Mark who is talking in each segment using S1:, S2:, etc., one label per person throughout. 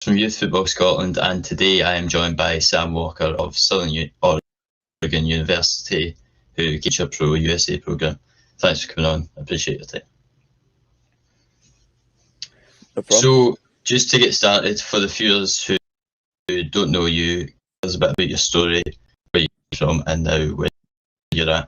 S1: from Youth Football Scotland, and today I am joined by Sam Walker of Southern Oregon University, who teaches a Pro USA programme. Thanks for coming on. I appreciate your time.
S2: No problem.
S1: So, just to get started, for the viewers who don't know you, tell us a bit about your story, where you're from, and now where you're at.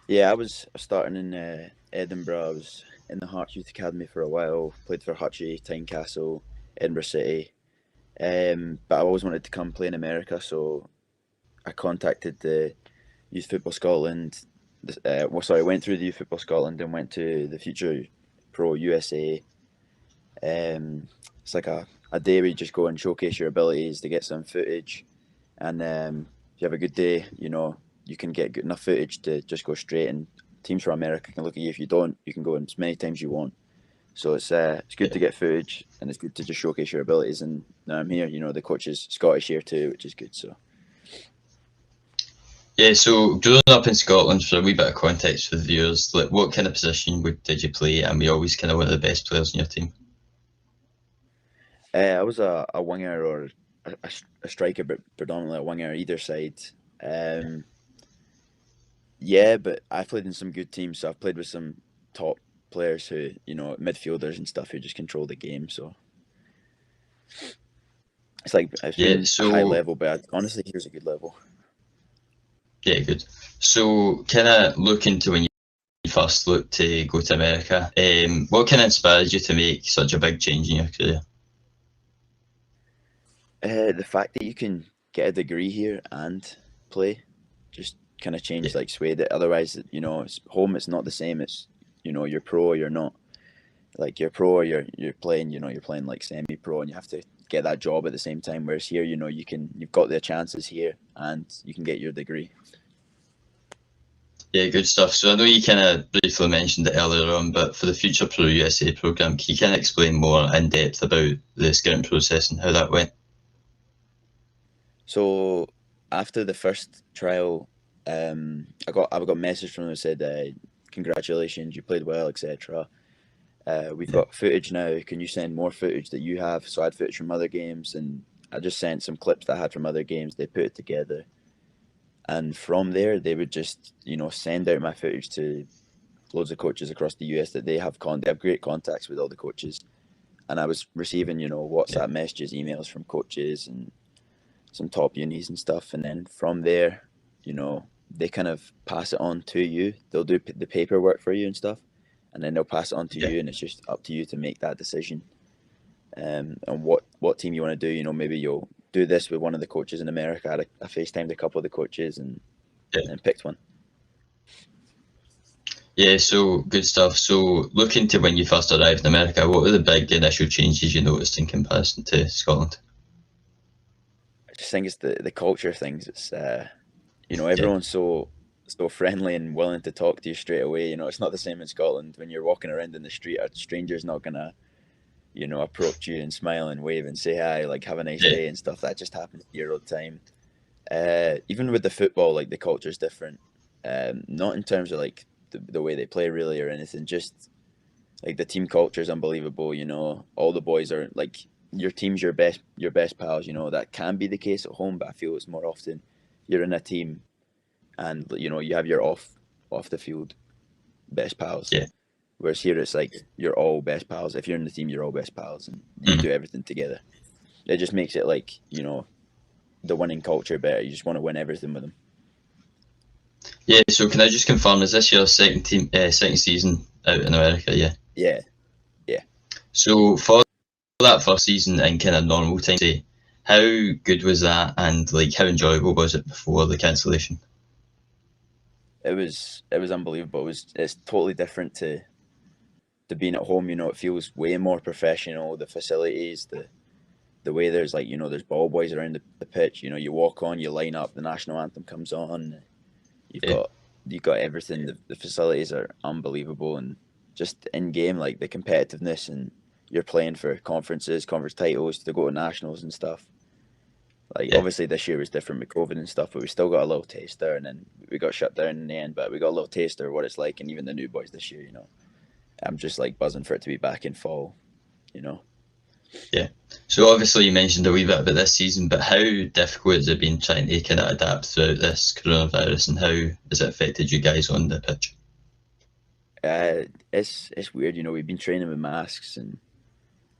S2: Yeah, I was starting in Edinburgh. I was in the Hearts Youth Academy for a while, played for 𝗥𝗧, Tynecastle, Edinburgh City. But I always wanted to come play in America, so I contacted the Youth Football Scotland. Went through the Youth Football Scotland and went to the Future Pro USA. It's like a day where you just go and showcase your abilities to get some footage, and if you have a good day, you can get good enough footage to just go straight, and teams from America can look at you. If you don't, you can go in as many times you want. So it's good to get footage, and it's good to just showcase your abilities. And now I'm here. The coach is Scottish here too, which is good. So
S1: yeah, so growing up in Scotland, for a wee bit of context for the viewers, like what kind of position did you play? And we always kind of one of the best players in your team.
S2: I was a winger or a striker, but predominantly a winger either side. Yeah, but I played in some good teams, so I've played with some top players who, midfielders and stuff who just control the game. So it's been a high level, but honestly, here's a good level.
S1: Yeah, good. So kind of look into when you first looked to go to America. What kind of inspired you to make such a big change in your career?
S2: The fact that you can get a degree here and play just kind of changed, swayed it. Otherwise, it's home. It's not the same. It's you're pro or you're not. Like you're pro or you're playing. You're playing like semi-pro, and you have to get that job at the same time. Whereas here, you've got the chances here, and you can get your degree.
S1: Yeah, good stuff. So I know you kind of briefly mentioned it earlier on, but for the Future Pro USA programme, can you kind of explain more in depth about the scouting process and how that went?
S2: So after the first trial, I got a message from them that said, "Congratulations, you played well, etc. We've got footage now. Can you send more footage that you have?" So I had footage from other games, and I just sent some clips that I had from other games. They put it together, and from there they would just send out my footage to loads of coaches across the US that they have great contacts with all the coaches, and I was receiving WhatsApp messages, emails from coaches and some top unis and stuff. And then from there, they kind of pass it on to you. They'll do the paperwork for you and stuff, and then they'll pass it on to you, and it's just up to you to make that decision. And what team you want to do. Maybe you'll do this with one of the coaches in America. I FaceTimed a couple of the coaches and picked one.
S1: Yeah, so good stuff. So looking to when you first arrived in America, what were the big initial changes you noticed in comparison to Scotland?
S2: I just think it's the culture things. It's everyone's so friendly and willing to talk to you straight away. It's not the same in Scotland. When you're walking around in the street, a stranger's not gonna approach you and smile and wave and say hi, like have a nice day and stuff. That just happens here all the time. Even with the football, like the culture's different. Not in terms of like the way they play really or anything, just like the team culture is unbelievable. All the boys are like, your team's your best pals. That can be the case at home, but I feel it's more often you're in a team and you have your off the field best pals. Whereas here it's like you're all best pals. If you're in the team, you're all best pals, and you do everything together. It just makes it like the winning culture better. You just want to win everything with them.
S1: Yeah. So can I just confirm, is this your second season out in America?
S2: Yeah.
S1: So for that first season in kind of normal time, how good was that, and like how enjoyable was it before the cancellation?
S2: It was unbelievable. It's totally different to being at home. It feels way more professional. The facilities, the way there's there's ball boys around the pitch. You walk on, you line up, the national anthem comes on. You've got everything. The facilities are unbelievable, and just in game, like the competitiveness, and you're playing for conference titles to go to nationals and stuff. Obviously this year was different with COVID and stuff, but we still got a little taster, and then we got shut down in the end, but we got a little taster of what it's like. And even the new boys this year, I'm just like buzzing for it to be back in fall.
S1: Yeah. So obviously you mentioned a wee bit about this season, but how difficult has it been trying to kind of adapt throughout this coronavirus, and how has it affected you guys on the pitch?
S2: It's weird, you know. We've been training with masks, and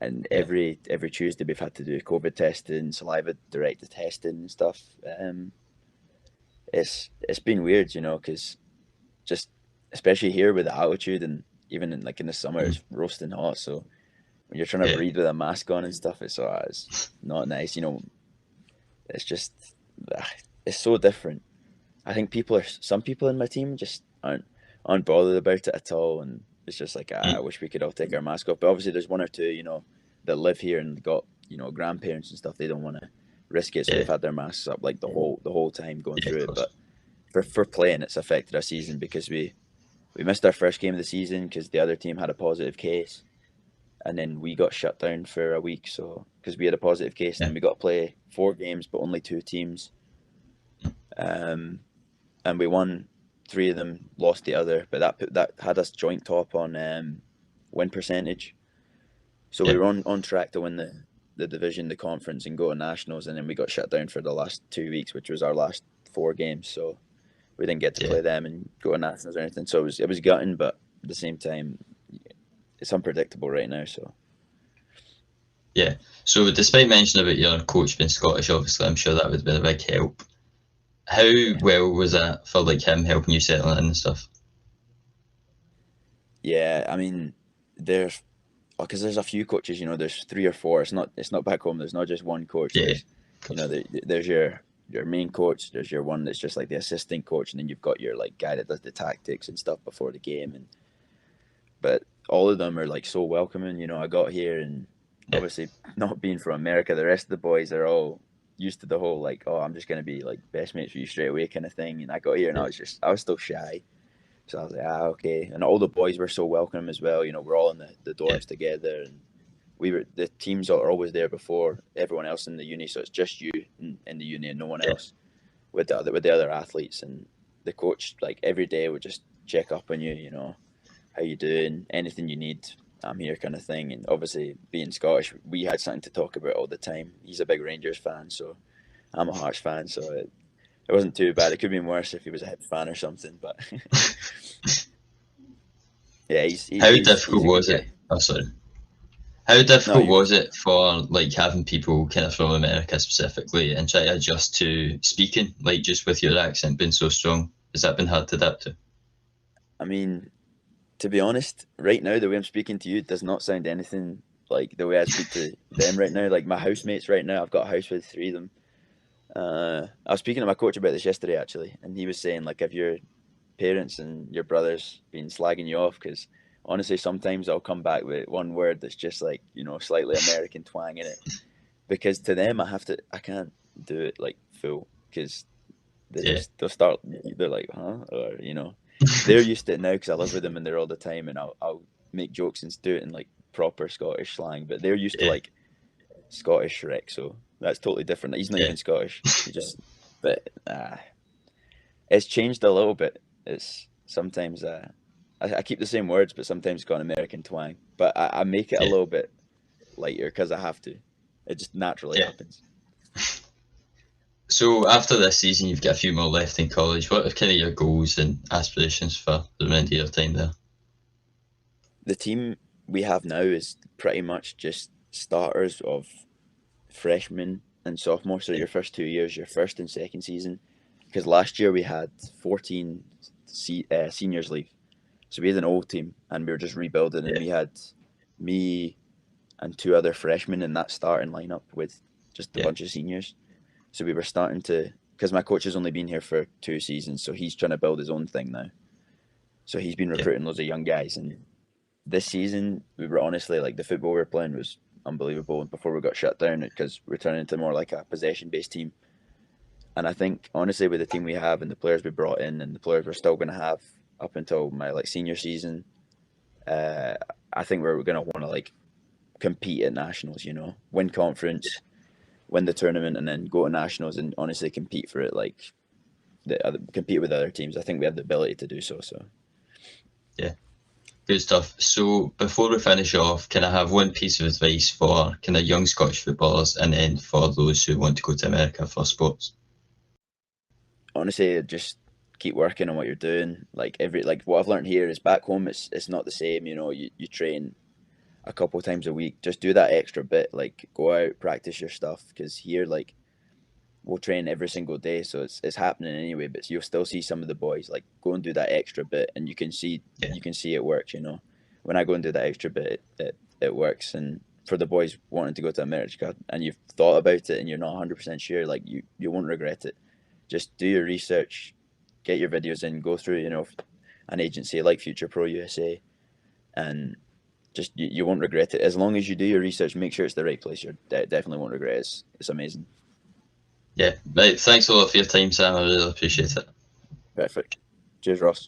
S1: Yeah.
S2: every Tuesday we've had to do COVID testing, saliva directed testing and stuff. It's been weird, you know, because just especially here with the altitude, and even in the summer
S1: Mm.
S2: it's roasting hot. So when you're trying to
S1: Yeah.
S2: breathe with a mask on and stuff, it's not nice. You know, it's just ah, it's so different. I think some people in my team just aren't bothered about it at all, and it's just like I
S1: Mm.
S2: wish we could all take our mask off. But obviously, there's one or two, you know, that live here and got, you know, grandparents and stuff. They don't want to risk it, so they've
S1: Yeah.
S2: had their masks up like the whole time going
S1: Yeah, of
S2: through it.
S1: course.
S2: But for playing, it's affected our season because we missed our first game of the season because the other team had a positive case, and then we got shut down for a week. So because we had a positive case, and
S1: Yeah.
S2: then we got to play 4 games, but only 2 teams. Um, and we won 3 of them, lost the other, but that had us joint top on win percentage. So we
S1: Yeah.
S2: were on track to win the division, the conference, and go to nationals, and then we got shut down for the last 2 weeks, which was our last 4 games. So we didn't get to
S1: Yeah.
S2: play them and go to nationals or anything. So it was gutting, but at the same time, it's unpredictable right now. So
S1: Yeah. So despite mentioning about your coach being Scottish, obviously I'm sure that would have been a big help. How
S2: yeah,
S1: well was that for like him helping you settle in and stuff?
S2: yeah. I mean, there's because there's a few coaches. You know, there's 3 or 4. It's not back home. There's not just one coach.
S1: Yeah.
S2: There's,
S1: Of
S2: you know,
S1: course.
S2: there's your main coach. There's your one that's just like the assistant coach, and then you've got your like guy that does the tactics and stuff before the game. And but all of them are like so welcoming. You know, I got here, and
S1: Yeah.
S2: obviously not being from America, the rest of the boys are all used to the whole like, oh, I'm just gonna be like best mates with you straight away kind of thing. And I got here, and
S1: Yeah.
S2: I was still shy. So I was like, okay. And all the boys were so welcome as well. You know, we're all in the
S1: Yeah.
S2: dorms together, and the teams are always there before everyone else in the uni. So it's just you in the uni and no one
S1: Yeah.
S2: else with the other athletes. And the coach, like every day, would just check up on you. You know, how you doing? Anything you need, I'm here, kind of thing. And obviously, being Scottish, we had something to talk about all the time. He's a big Rangers fan, so I'm a Hearts fan. So it wasn't too bad. It could have been worse if he was a Hibs fan or something. But yeah,
S1: How
S2: he's
S1: difficult
S2: a good
S1: was
S2: guy.
S1: it? Oh, sorry. How
S2: No,
S1: difficult
S2: you go
S1: was
S2: for it.
S1: it for like having people kind of from America specifically and try to adjust to speaking, like just with your accent being so strong? Has that been hard to adapt to?
S2: I mean, to be honest, right now the way I'm speaking to you does not sound anything like the way I speak to them right now. Like my housemates right now, I've got a house with 3 of them. I was speaking to my coach about this yesterday actually, and he was saying like, have your parents and your brothers been slagging you off? Because honestly, sometimes I'll come back with one word that's just like, you know, slightly American twang in it. Because to them, I can't do it like full because
S1: Yeah.
S2: they'll start, they're like, huh? Or, you know, they're used to it now because I live with them and they're all the time, and I'll make jokes and do it in like proper Scottish slang, but they're used to
S1: Yeah.
S2: like Scottish Shrek, so that's totally different. He's not
S1: Yeah.
S2: even Scottish. But it's changed a little bit. It's sometimes I keep the same words, but sometimes got an American twang. But I make it a
S1: Yeah.
S2: little bit lighter because I have to. It just naturally
S1: Yeah.
S2: happens.
S1: So after this season, you've got a few more left in college. What are kind of your goals and aspirations for the remainder of your time there?
S2: The team we have now is pretty much just starters of freshmen and sophomore. So
S1: Yeah.
S2: your first 2 years, your first and second season. Because last year we had 14 seniors leave. So we had an old team and we were just rebuilding, and
S1: Yeah.
S2: we had me and 2 other freshmen in that starting lineup with just a
S1: Yeah.
S2: bunch of seniors. So we were starting to, because my coach has only been here for 2 seasons, so he's trying to build his own thing now. So he's been
S1: Yeah.
S2: recruiting loads of young guys, and this season we were honestly like the football we were playing was unbelievable before we got shut down because we're turning into more like a possession based team. And I think honestly with the team we have and the players we brought in and the players we're still going to have up until my like senior season, uh, I think we're going to want to like compete at nationals. You know, win conference, win the tournament, and then go to nationals and honestly compete for it. Like compete with other teams. I think we have the ability to do so. So
S1: Yeah. Good stuff. So before we finish off, can I have one piece of advice for kind of young Scottish footballers, and then for those who want to go to America for sports?
S2: Honestly, just keep working on what you're doing. Like what I've learned here is back home, it's not the same. You know, you train a couple times a week. Just do that extra bit. Like go out, practice your stuff. Because here, like we'll train every single day, so it's happening anyway. But you'll still see some of the boys like go and do that extra bit, and you can see it works. You know, when I go and do that extra bit, it works. And for the boys wanting to go to America, and you've thought about it, and you're not 100% sure, like you won't regret it. Just do your research, get your videos in, go through, you know, an agency like Future Pro USA, and just you won't regret it. As long as you do your research, make sure it's the right place. You definitely won't regret it. It's amazing.
S1: Yeah, right. Thanks a lot for your time, Sam. I really appreciate it.
S2: Perfect. Cheers, Ross.